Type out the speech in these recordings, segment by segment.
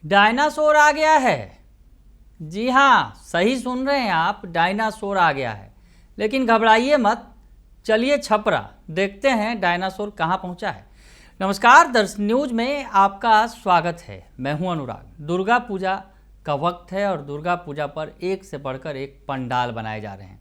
Dinosaur आ गया है। जी हाँ, सही सुन रहे हैं आप, डायनासोर आ गया है। लेकिन घबराइए मत, चलिए छपरा देखते हैं डायनासोर कहाँ पहुँचा है। नमस्कार, दर्शन न्यूज में आपका स्वागत है। मैं हूं अनुराग। दुर्गा पूजा का वक्त है और दुर्गा पूजा पर एक से बढ़कर एक पंडाल बनाए जा रहे हैं।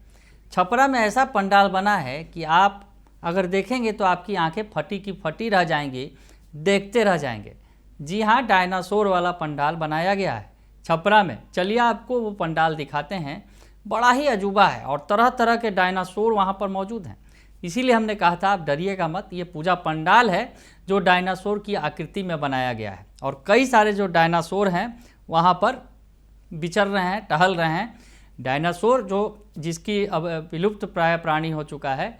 छपरा में ऐसा पंडाल बना है कि आप अगर देखेंगे तो आपकी आंखें फटी की फटी रह जाएंगी, देखते रह जाएंगे। जी हाँ, डायनासोर वाला पंडाल बनाया गया है छपरा में। चलिए आपको वो पंडाल दिखाते हैं। बड़ा ही अजूबा है और तरह तरह के डायनासोर वहाँ पर मौजूद हैं। इसीलिए हमने कहा था आप डरिएगा मत, ये पूजा पंडाल है जो डायनासोर की आकृति में बनाया गया है। और कई सारे जो डायनासोर हैं वहाँ पर विचर रहे हैं, टहल रहे हैं। डायनासोर जो जिसकी अब विलुप्त प्राय प्राणी हो चुका है,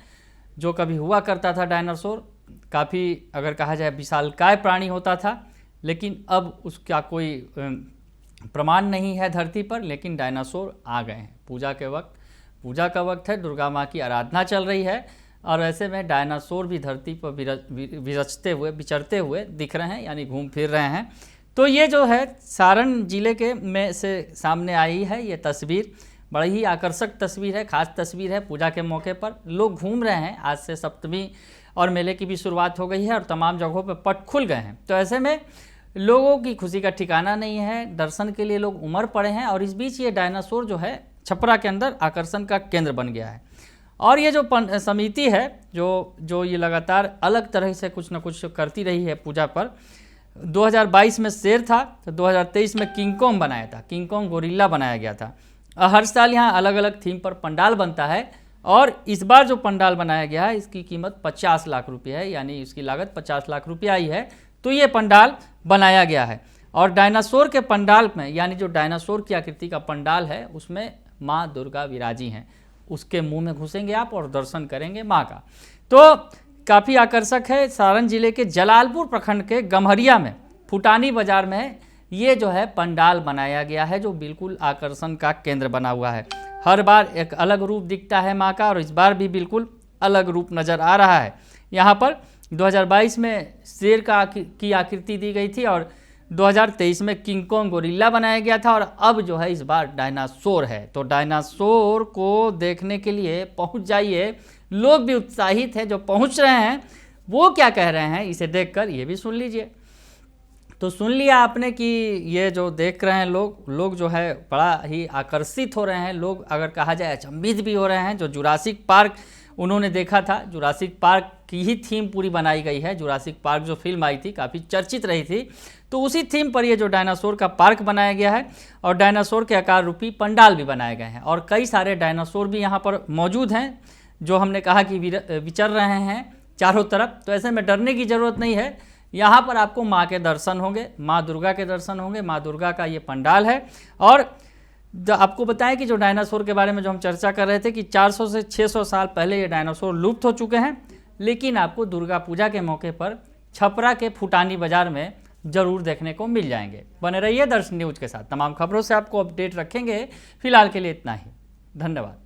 जो कभी हुआ करता था डायनासोर, काफ़ी अगर कहा जाए विशालकाय प्राणी होता था, लेकिन अब उसका कोई प्रमाण नहीं है धरती पर। लेकिन डायनासोर आ गए हैं। पूजा का वक्त है, दुर्गा माँ की आराधना चल रही है और ऐसे में डायनासोर भी धरती पर विचरते हुए दिख रहे हैं, यानी घूम फिर रहे हैं। तो ये जो है सारण जिले के में से सामने आई है ये तस्वीर। बड़ी ही आकर्षक तस्वीर है, खास तस्वीर है। पूजा के मौके पर लोग घूम रहे हैं। आज से सप्तमी और मेले की भी शुरुआत हो गई है और तमाम जगहों पर पट खुल गए हैं। तो ऐसे में लोगों की खुशी का ठिकाना नहीं है। दर्शन के लिए लोग उमड़ पड़े हैं और इस बीच ये डायनासोर जो है छपरा के अंदर आकर्षण का केंद्र बन गया है। और ये जो समिति है जो ये लगातार अलग तरह से कुछ न कुछ करती रही है पूजा पर। 2022 में शेर था, तो 2023 में किंग कॉन्ग बनाया था, किंग कॉन्ग गोरिल्ला बनाया गया था। हर साल यहाँ अलग अलग थीम पर पंडाल बनता है और इस बार जो पंडाल बनाया गया है इसकी कीमत 50 लाख रुपये है, यानी इसकी लागत 50 लाख रुपये आई है। तो ये पंडाल बनाया गया है और डायनासोर के पंडाल में, यानी जो डायनासोर की आकृति का पंडाल है उसमें माँ दुर्गा विराजी हैं। उसके मुंह में घुसेंगे आप और दर्शन करेंगे माँ का। तो काफ़ी आकर्षक है। सारण जिले के जलालपुर प्रखंड के गम्हरिया में फुटानी बाजार में ये जो है पंडाल बनाया गया है, जो बिल्कुल आकर्षण का केंद्र बना हुआ है। हर बार एक अलग रूप दिखता है माँ का और इस बार भी बिल्कुल अलग रूप नज़र आ रहा है। यहाँ पर 2022 में शेर की आकृति दी गई थी और 2023 में किंग कॉन्ग गोरिल्ला बनाया गया था और अब जो है इस बार डायनासोर है। तो डायनासोर को देखने के लिए पहुंच जाइए। लोग भी उत्साहित हैं, जो पहुंच रहे हैं वो क्या कह रहे हैं इसे देखकर ये भी सुन लीजिए। तो सुन लिया आपने कि ये जो देख रहे हैं लोग जो है बड़ा ही आकर्षित हो रहे हैं। लोग अगर कहा जाए अचंभित भी हो रहे हैं। जो जुरासिक पार्क उन्होंने देखा था, जुरासिक पार्क की ही थीम पूरी बनाई गई है। जुरासिक पार्क जो फिल्म आई थी काफ़ी चर्चित रही थी, तो उसी थीम पर ये जो डायनासोर का पार्क बनाया गया है और डायनासोर के आकार रूपी पंडाल भी बनाए गए हैं। और कई सारे डायनासोर भी यहाँ पर मौजूद हैं, जो हमने कहा कि विचर रहे हैं चारों तरफ। तो ऐसे में डरने की ज़रूरत नहीं है। यहाँ पर आपको माँ के दर्शन होंगे, माँ दुर्गा के दर्शन होंगे। माँ दुर्गा का ये पंडाल है। और आपको बताएं कि जो डायनासोर के बारे में जो हम चर्चा कर रहे थे कि 400 से 600 साल पहले ये डायनासोर लुप्त हो चुके हैं, लेकिन आपको दुर्गा पूजा के मौके पर छपरा के फुटानी बाजार में ज़रूर देखने को मिल जाएंगे। बने रहिए दर्शन न्यूज के साथ। तमाम खबरों से आपको अपडेट रखेंगे। फिलहाल के लिए इतना ही। धन्यवाद।